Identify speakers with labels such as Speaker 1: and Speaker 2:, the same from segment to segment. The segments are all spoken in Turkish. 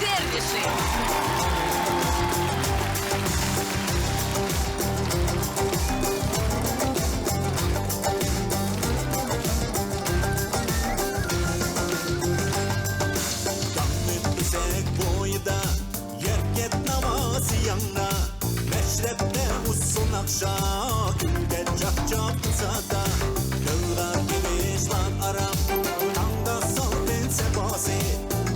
Speaker 1: Дервиши.
Speaker 2: Meşrepte uzun akşam Günde çap çap uzada Kıllar gibişler aram Tanga salbin sebası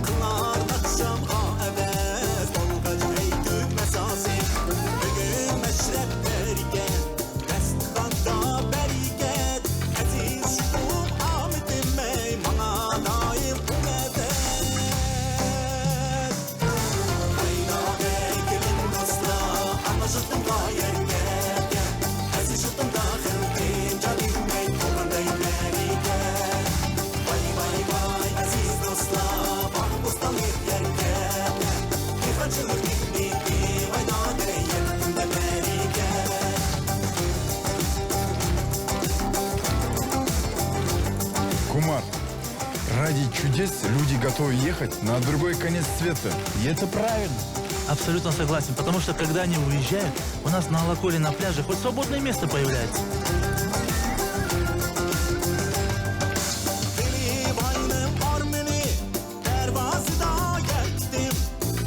Speaker 2: Kılar akşam ha evet Olgaç eydük mesası Bugün meşrep berigen Destihanda berigen Aziz şukum Ahmet'im ey Mana daim umedet Ayna bey gelin dostlar Anlaşıldım gayet gel Ezişildim dahil bin Cadim bey Olgandayım berike Vay vay vay aziz dostlar Bak bostanlık yer gel İhancılık bitmedi Vay nadire yerimde berike
Speaker 3: Кумар, ради чудес люди готовы ехать на другой конец света. И это правильно.
Speaker 4: Абсолютно согласен, потому что когда они уезжают, у нас на Алаколе на пляже хоть свободное место появляется.
Speaker 2: Benim aynım Armeni Pervazıda geçtim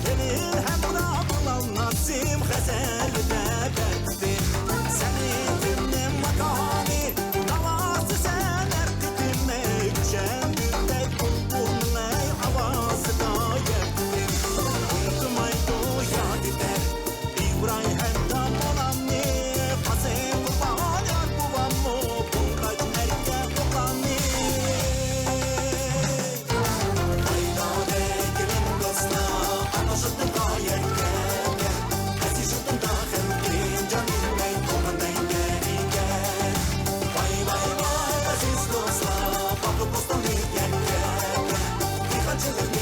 Speaker 2: Benim hem buna bulan Nazım Xezer'de bektim Senin dinle makami Davası sen erkettim ey Düşen gündek buldum ey Havasıda geçtim Unuttum aydo yad eder İbrahim hem olan ne Kasem kurban yar buvam mı Bunkaç erkek olan ne Ayda beklerim dostlar Anlaşıldım gayet gel Ezişildim dahil bin Canım ey Olgandayım berike Vay vay vay aziz dostlar Bakıp bostanlık yer gel İhancılık